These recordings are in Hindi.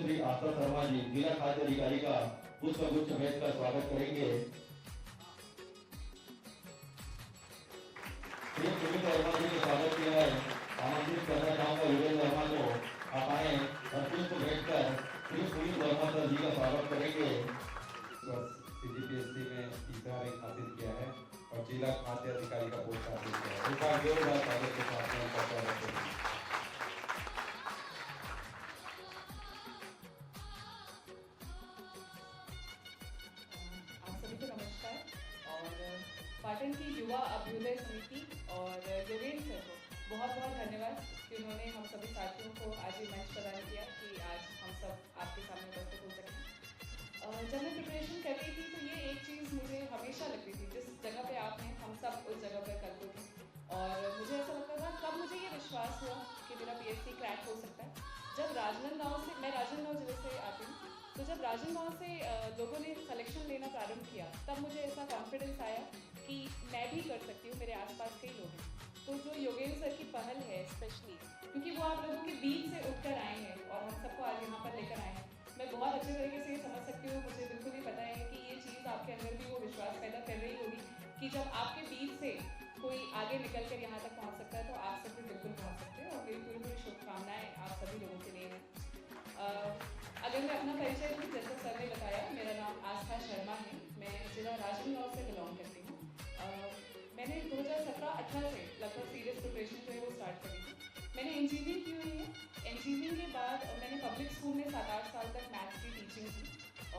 श्री आशा शर्मा जी जिला खाद्य अधिकारी का पुष्पगुच्छ भेजकर स्वागत करेंगे। श्री सुमित वर्मा जी का स्वागत किया है। आमंत्रित करना चाहूंगा योगेंद्र वर्मा को, आप आए और पुष्प भेजकर श्री सुमित वर्मा सर जी का स्वागत करेंगे। सीजीपीएससी में तीसरा रैंक हासिल किया है और जिला खाद्य अधिकारी का पोस्ट हासिल किया है। एक बार जोरदार स्वागत के साथ में उनका स्वागत करें। आप सभी को नमस्कार। और पाटन की युवा अभ्युदय समिति और योगेंद्र सर को बहुत बहुत धन्यवाद कि उन्होंने हम सभी साथियों को आज ये मंच प्रदान किया कि आज हम सब आपके सामने उपस्थित हो सकें। जब मैं प्रिपरेशन कर रही थी तो ये एक चीज़ मुझे हमेशा लगती थी, जिस जगह पे आप हैं हम सब उस जगह पर करते थे। और मुझे ऐसा लगता था, कब मुझे ये विश्वास हुआ कि मेरा पीएचडी क्रैक हो सकता है, जब राजनांदगांव से, मैं राजनांदगांव जिले से आती हूँ, तो जब राजनांदगांव से लोगों ने सिलेक्शन लेना प्रारंभ किया तब मुझे ऐसा कॉन्फिडेंस आया कि मैं भी कर सकती हूँ, मेरे आसपास कई लोग हैं। तो जो योगेंद्र सर की पहल है स्पेशली, क्योंकि वो आप लोगों के बीच से उठकर आए हैं और हम सबको आज यहाँ पर लेकर आए हैं, मैं बहुत अच्छे तरीके से ये समझ सकती हूँ। मुझे बिल्कुल ही पता है कि ये चीज़ आपके अंदर भी वो विश्वास पैदा कर रही होगी कि जब आपके बीच से कोई आगे निकल कर यहाँ तक पहुँच सकता है तो आप सब भी बिल्कुल पहुँच सकते हैं। और मेरी पूरी पूरी शुभकामनाएं आप सभी लोगों के लिए हैं। अगर मैं अपना परिचय दूँ, जैसा सर ने बताया, मेरा नाम आस्था शर्मा है, मैं जिला राजनांदगांव से बिलोंग करती हूँ। मैंने 2017-18 से लगभग सीरियस प्रिपरेशन जो है वो स्टार्ट करी थी। मैंने इंजीनियरिंग की हुई है। इंजीनियरिंग के बाद मैंने पब्लिक स्कूल में 7-8 साल तक मैथ्स की टीचिंग की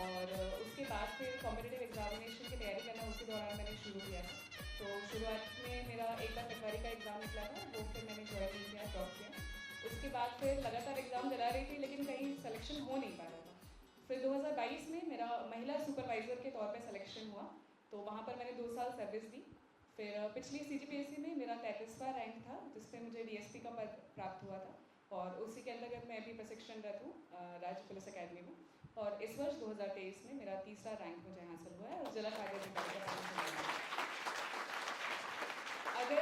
और उसके बाद फिर कॉम्पिटिटिव एग्जामिनेशन की तैयारी करना उसी दौरान मैंने शुरू किया था। तो शुरुआत में मेरा एक बार पटवारी का एग्ज़ाम निकला था, वो फिर मैंने ज्वाइन नहीं किया, ड्रॉप किया। उसके बाद फिर लगातार एग्ज़ाम दिला रही थी लेकिन कहीं सिलेक्शन हो नहीं पा रहा था। फिर 2022 में मेरा महिला सुपरवाइज़र के तौर पर सिलेक्शन हुआ, तो वहाँ पर मैंने 2 साल सर्विस दी। फिर पिछली सीजीपीएससी में मेरा 33वां रैंक था, जिसमें मुझे डीएसपी का पद प्राप्त हुआ था और उसी के अंतर्गत मैं अभी प्रशिक्षणरत हूँ राज्य पुलिस अकेडमी में। और इस वर्ष 2023 में मेरा 3रा रैंक मुझे हासिल हुआ है और जिला कार्य अधिकारी का पद मुझे मिला है। अगर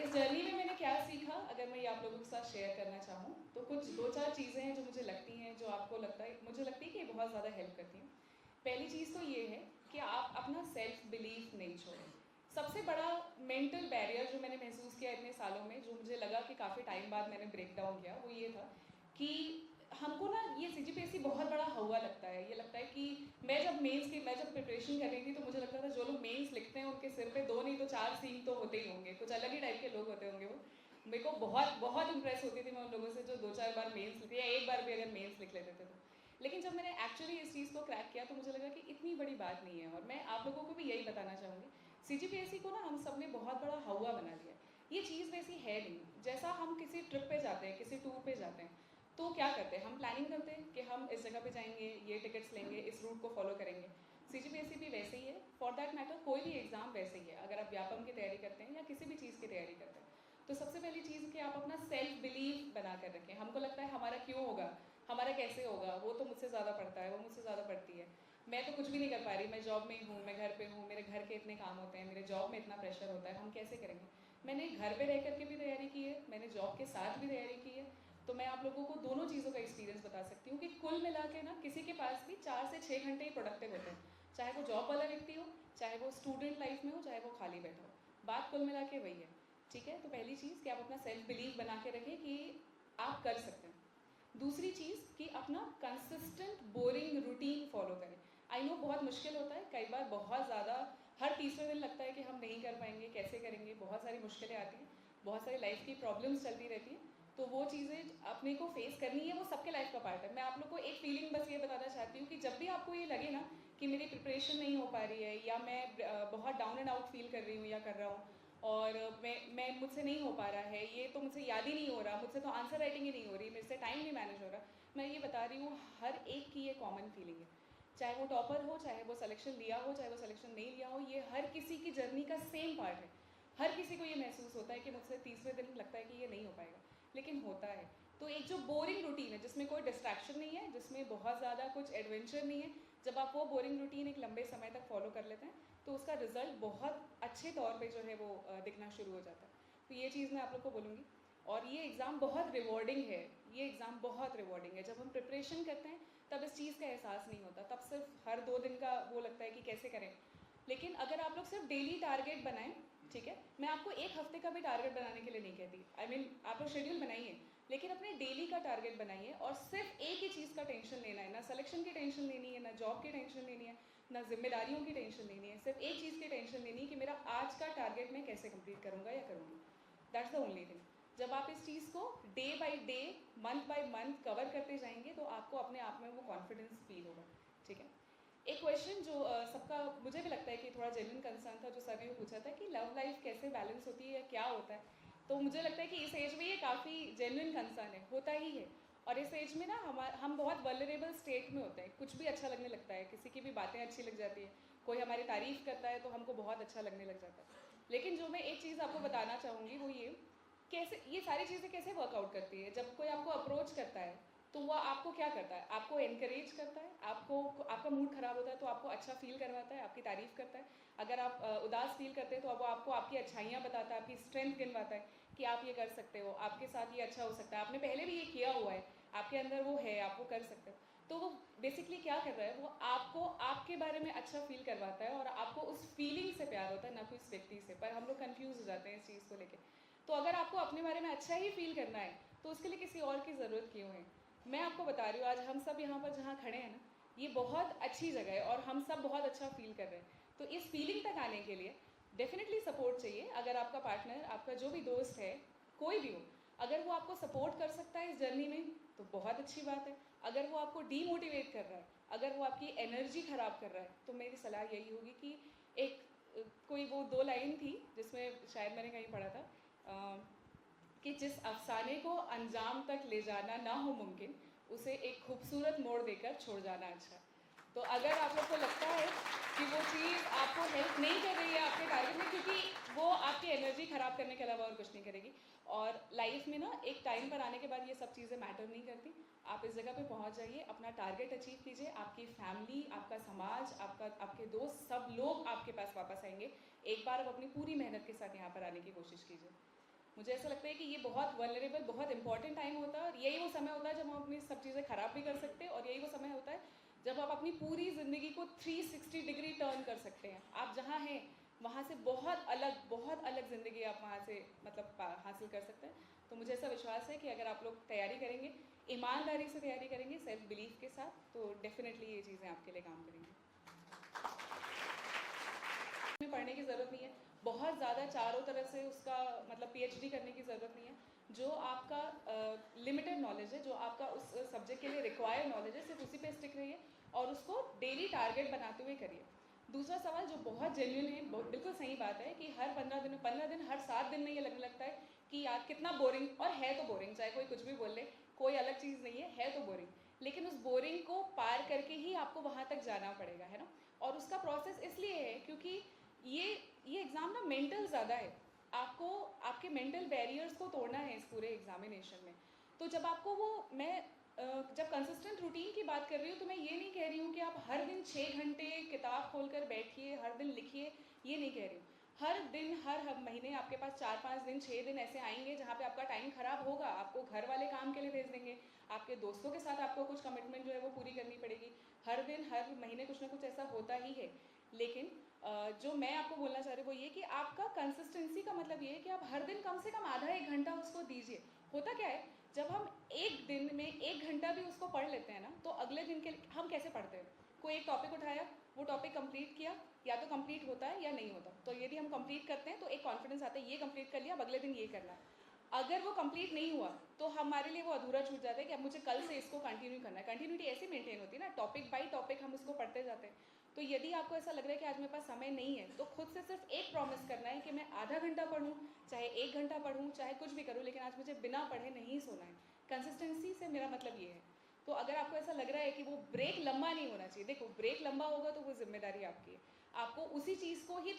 इस जर्नी में मैंने क्या सीखा, अगर मैं ये आप लोगों के साथ शेयर करना चाहूँ तो कुछ 2-4 चीज़ें हैं जो मुझे लगती हैं, जो आपको लगता है, मुझे लगती है कि ये बहुत ज़्यादा हेल्प करती हैं। पहली चीज़ तो ये है कि आप अपना सेल्फ बिलीफ नहीं छोड़ें। सबसे बड़ा मेंटल बैरियर जो मैंने महसूस किया इतने सालों में, जो मुझे लगा कि काफ़ी टाइम बाद मैंने ब्रेक डाउन किया, वो ये था कि हमको ना ये सीजीपीएससी बहुत बड़ा हवा लगता है। ये लगता है कि मैं जब प्रिपरेशन कर रही थी तो मुझे लगता था जो लोग मेंस लिखते हैं उनके सिर पे 2 नहीं तो 4 सींग तो होते ही होंगे, कुछ अलग ही टाइप के लोग होते होंगे वो। मेरे को बहुत बहुत इंप्रेस होती थी मैं उन लोगों से जो 2-4 बार मेंस लिखते या एक बार भी अगर मेंस लिख लेते थे तो। लेकिन जब मैंने एक्चुअली इस चीज़ को क्रैक किया तो मुझे लगा कि इतनी बड़ी बात नहीं है। और मैं आप लोगों को भी यही बताना चाहूँगी, सीजीपीएससी को ना हम सब ने बहुत बड़ा हवा बना लिया। ये चीज़ वैसी है नहीं। जैसा हम किसी ट्रिप पे जाते हैं, किसी टूर पे जाते हैं, तो क्या करते हैं, हम प्लानिंग करते हैं कि हम इस जगह पे जाएंगे, ये टिकट्स लेंगे, इस रूट को फॉलो करेंगे। सीजीपीएससी भी वैसे ही है, फॉर दैट मैटर कोई भी एग्ज़ाम वैसे ही है। अगर आप व्यापम की तैयारी करते हैं या किसी भी चीज़ की तैयारी करते हैं तो सबसे पहली चीज़ कि आप अपना सेल्फ बिलीव बना कर रखें। हमको लगता है हमारा क्यों होगा, हमारा कैसे होगा, वो तो मुझसे ज़्यादा पढ़ता है, वो मुझसे ज़्यादा पढ़ती है, मैं तो कुछ भी नहीं कर पा रही, मैं जॉब में ही हूँ, मैं घर पे हूँ, मेरे घर के इतने काम होते हैं, मेरे जॉब में इतना प्रेशर होता है, हम कैसे करेंगे। मैंने घर पे रह करके भी तैयारी की है, मैंने जॉब के साथ भी तैयारी की है, तो मैं आप लोगों को दोनों चीज़ों का एक्सपीरियंस बता सकती हूँ कि कुल मिला के ना किसी के पास भी 4 से 6 घंटे ही प्रोडक्टिव होते हैं, चाहे वो जॉब वाला व्यक्ति हो, चाहे वो स्टूडेंट लाइफ में हो, चाहे वो खाली बैठा हो, बात कुल मिला के वही है। ठीक है, तो पहली चीज़ कि आप अपना सेल्फ बिलीव बना के रखें कि आप कर सकते हैं। दूसरी चीज़ कि अपना कंसिस्टेंट बोरिंग रूटीन फॉलो करें। आई नो बहुत मुश्किल होता है, कई बार बहुत ज़्यादा, हर तीसरे दिन लगता है कि हम नहीं कर पाएंगे, कैसे करेंगे, बहुत सारी मुश्किलें आती हैं, बहुत सारी लाइफ की प्रॉब्लम्स चलती रहती हैं, तो वो चीज़ें अपने को फेस करनी है, वो सबके लाइफ का पार्ट है। मैं आप लोग को एक फीलिंग बस ये बताना चाहती हूँ कि जब भी आपको ये लगे ना कि मेरी प्रिपरेशन नहीं हो पा रही है या मैं बहुत डाउन एंड आउट फील कर रही हूँ या कर रहा हूँ और मैं मुझसे नहीं हो पा रहा है, ये तो मुझसे याद ही नहीं हो रहा, मुझसे तो आंसर राइटिंग ही नहीं हो रही, मेरे से टाइम नहीं मैनेज हो रहा, मैं ये बता रही हूँ हर एक की ये कॉमन फीलिंग है। चाहे वो टॉपर हो, चाहे वो सिलेक्शन लिया हो, चाहे वो सिलेक्शन नहीं लिया हो, ये हर किसी की जर्नी का सेम पार्ट है। हर किसी को ये महसूस होता है कि मुझसे तीसरे दिन लगता है कि ये नहीं हो पाएगा, लेकिन होता है। तो एक जो बोरिंग रूटीन है जिसमें कोई डिस्ट्रैक्शन नहीं है, जिसमें बहुत ज़्यादा कुछ एडवेंचर नहीं है, जब आप वो बोरिंग रूटीन एक लंबे समय तक फॉलो कर लेते हैं तो उसका रिजल्ट बहुत अच्छे तौर पे जो है वो दिखना शुरू हो जाता है। तो ये चीज़ मैं आप लोग को बोलूँगी। और ये एग्ज़ाम बहुत रिवॉर्डिंग है, ये एग्ज़ाम बहुत रिवॉर्डिंग है। जब हम प्रिपरेशन ट्रांजिशन करते हैं तब इस चीज़ का एहसास नहीं होता, तब सिर्फ हर 2 दिन का वो लगता है कि कैसे करें। लेकिन अगर आप लोग सिर्फ डेली टारगेट बनाएं, ठीक है, मैं आपको 1 हफ्ते का भी टारगेट बनाने के लिए नहीं कहती, I mean, आप लोग शेड्यूल बनाइए, लेकिन अपने डेली का टारगेट बनाइए और सिर्फ एक ही चीज़ का टेंशन लेना है, ना सिलेक्शन की टेंशन लेनी है, ना जॉब की टेंशन लेनी है, ना जिम्मेदारियों की टेंशन लेनी है, सिर्फ एक चीज़ की टेंशन लेनी है कि मेरा आज का टारगेट मैं कैसे कंप्लीट करूँगा या करूँगी। That's the only thing. जब आप इस चीज़ को day by day, month by month cover करते जाएंगे तो आपको अपने आप में वो कॉन्फिडेंस फील होगा, ठीक है। एक क्वेश्चन जो सबका मुझे भी लगता है कि थोड़ा जेन्युइन कंसर्न था, जो सभी ने पूछा था कि लव लाइफ कैसे बैलेंस होती है या क्या होता है, तो मुझे लगता है कि इस एज में ये काफ़ी जेन्युइन कंसर्न है, होता ही है। और इस एज में ना हम बहुत वल्नरेबल स्टेट में होते हैं, कुछ भी अच्छा लगने लगता है, किसी की भी बातें अच्छी लग जाती है, कोई हमारी तारीफ़ करता है तो हमको बहुत अच्छा लगने लग जाता है। लेकिन जो मैं एक चीज़ आपको बताना चाहूँगी वो ये, कैसे ये सारी चीज़ें कैसे वर्कआउट करती है। जब कोई आपको अप्रोच करता है तो वह आपको क्या करता है, आपको एनकरेज करता है, आपको आपका मूड ख़राब होता है तो आपको अच्छा फील करवाता है, आपकी तारीफ़ करता है। अगर आप उदास फील करते हैं तो वो आपको आपकी अच्छाइयाँ बताता है, आपकी स्ट्रेंथ गिनवाता है कि आप ये कर सकते हो, आपके साथ ये अच्छा हो सकता है, आपने पहले भी ये किया हुआ है, आपके अंदर वो है, आप वो कर सकते हो। तो वो बेसिकली क्या कर रहा है, वो आपको आपके बारे में अच्छा फील करवाता है और आपको उस फीलिंग से प्यार होता है, ना कि उस व्यक्ति से। पर हम लोग कन्फ्यूज़ हो जाते हैं इस चीज़ को लेके। तो अगर आपको अपने बारे में अच्छा ही फील करना है तो उसके लिए किसी और की ज़रूरत क्यों है। मैं आपको बता रही हूँ, आज हम सब यहाँ पर जहाँ खड़े हैं ना, ये बहुत अच्छी जगह है और हम सब बहुत अच्छा फील कर रहे हैं। तो इस फीलिंग तक आने के लिए डेफिनेटली सपोर्ट चाहिए। अगर आपका पार्टनर, आपका जो भी दोस्त है, कोई भी हो, अगर वो आपको सपोर्ट कर सकता है इस जर्नी में तो बहुत अच्छी बात है। अगर वो आपको डीमोटिवेट कर रहा है, अगर वो आपकी एनर्जी ख़राब कर रहा है, तो मेरी सलाह यही होगी कि एक कोई वो 2 लाइन थी जिसमें शायद मैंने कहीं पढ़ा था कि जिस अफसाने को अंजाम तक ले जाना ना हो मुमकिन, उसे एक खूबसूरत मोड़ देकर छोड़ जाना अच्छा। तो अगर आप लोग को लगता है कि वो चीज़ आपको हेल्प नहीं कर रही है आपके टारगेट में, क्योंकि वो आपकी एनर्जी ख़राब करने के अलावा और कुछ नहीं करेगी। और लाइफ में ना एक टाइम पर आने के बाद ये सब चीज़ें मैटर नहीं करती। आप इस जगह पे पहुंच जाइए, अपना टारगेट अचीव कीजिए, आपकी फैमिली, आपका समाज, आपके दोस्त, सब लोग आपके पास वापस आएंगे। एक बार आप अपनी पूरी मेहनत के साथ यहाँ पर आने की कोशिश कीजिए। मुझे ऐसा लगता है कि ये बहुत वल्नरेबल, बहुत इंपॉर्टेंट टाइम होता है और यही वो समय होता है जब हम अपनी सब चीज़ें ख़राब भी कर सकते हैं और यही वो समय होता है जब आप अपनी पूरी ज़िंदगी को 360 डिग्री टर्न कर सकते हैं। आप जहाँ हैं वहाँ से बहुत अलग ज़िंदगी आप वहाँ से मतलब हासिल कर सकते हैं। तो मुझे ऐसा विश्वास है कि अगर आप लोग तैयारी करेंगे, ईमानदारी से तैयारी करेंगे, सेल्फ बिलीफ के साथ, तो डेफिनेटली ये चीज़ें आपके लिए काम करेंगी। पढ़ने की ज़रूरत नहीं है, बहुत ज़्यादा चारों तरफ से उसका मतलब PhD करने की ज़रूरत नहीं है। जो आपका लिमिटेड नॉलेज है, जो आपका उस सब्जेक्ट के लिए रिक्वायर्ड नॉलेज है, सिर्फ उसी पे स्टिक रहिए और उसको डेली टारगेट बनाते हुए करिए। दूसरा सवाल जो बहुत जेन्युइन है, बिल्कुल सही बात है कि हर 15 दिन, हर 7 दिन में ये लगने लगता है कि यार कितना बोरिंग, और है तो बोरिंग, चाहे कोई कुछ भी बोल ले, कोई अलग चीज़ नहीं है तो बोरिंग। लेकिन उस बोरिंग को पार करके ही आपको वहाँ तक जाना पड़ेगा, है ना। और उसका प्रोसेस इसलिए है क्योंकि ये एग्ज़ाम ना मेंटल ज़्यादा है, आपको आपके मेंटल बैरियर्स को तोड़ना है इस पूरे एग्जामिनेशन में। तो जब आपको वो जब कंसिस्टेंट रूटीन की बात कर रही हूँ तो मैं ये नहीं कह रही हूँ कि आप हर दिन 6 घंटे किताब खोलकर बैठिए, हर दिन लिखिए, ये नहीं कह रही हूँ। हर दिन, हर महीने आपके पास 4-5 दिन, 6 दिन ऐसे आएंगे जहाँ पे आपका टाइम ख़राब होगा, आपको घर वाले काम के लिए भेज देंगे, आपके दोस्तों के साथ आपको कुछ कमिटमेंट जो है वो पूरी करनी पड़ेगी। हर दिन, हर महीने कुछ ना कुछ ऐसा होता ही है। लेकिन जो मैं आपको बोलना चाह रही हूँ वो ये कि आपका कंसिस्टेंसी का मतलब ये है कि आप हर दिन कम से कम आधा 1 घंटा उसको दीजिए। होता क्या है, जब हम एक दिन में 1 घंटा भी उसको पढ़ लेते हैं ना, तो अगले दिन के हम कैसे पढ़ते हैं, कोई एक टॉपिक उठाया, वो टॉपिक कंप्लीट किया, या तो कंप्लीट होता है या नहीं होता। तो यदि हम कंप्लीट करते हैं तो एक कॉन्फिडेंस आता है, ये कंप्लीट कर लिया, अब अगले दिन ये करना है। अगर वो कंप्लीट नहीं हुआ तो हमारे लिए वो अधूरा छूट जाता है कि अब मुझे कल से इसको कंटिन्यू करना है। कंटिन्यूटी ऐसे मेंटेन होती है ना, टॉपिक बाई टॉपिक हम उसको पढ़ते जाते हैं। तो यदि आपको ऐसा लग रहा है कि आज मेरे पास समय नहीं है, तो खुद से सिर्फ एक प्रॉमिस करना है कि मैं आधा घंटा पढ़ूँ, चाहे 1 घंटा पढ़ूँ, चाहे कुछ भी करूँ, लेकिन आज मुझे बिना पढ़े नहीं सोना है। कंसिस्टेंसी से मेरा मतलब ये है। तो अगर आपको ऐसा लग रहा है कि वो ब्रेक लंबा नहीं होना चाहिए, देखो ब्रेक लंबा होगा तो वो जिम्मेदारी आपकी है, आपको उसी चीज़ को ही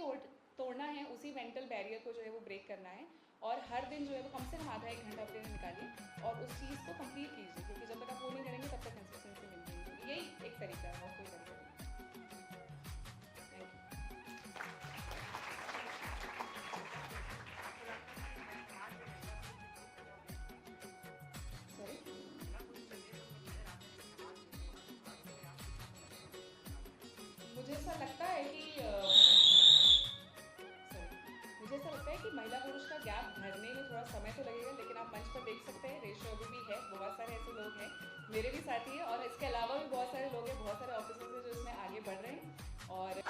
तोड़ना है, उसी मेंटल बैरियर को जो है वो ब्रेक करना है। और हर दिन जो है वो कम से कम आधा 1 घंटा अपने लिए निकालिए और उस चीज़ को कंप्लीट कीजिए, क्योंकि जब तक आप वो नहीं करेंगे तब तक कंसिस्टेंसी मिलती है। यही एक तरीका है, और कोई तरीका नहीं। ऐसा लगता है कि मुझे ऐसा लगता है कि महिला पुरुष का गैप भरने में थोड़ा समय तो लगेगा, लेकिन आप मंच पर देख सकते हैं रेशियो अभी भी है। बहुत सारे ऐसे लोग हैं, मेरे भी साथी हैं, और इसके अलावा भी बहुत सारे लोग हैं, बहुत सारे ऑफिसर्स हैं जो इसमें आगे बढ़ रहे हैं। और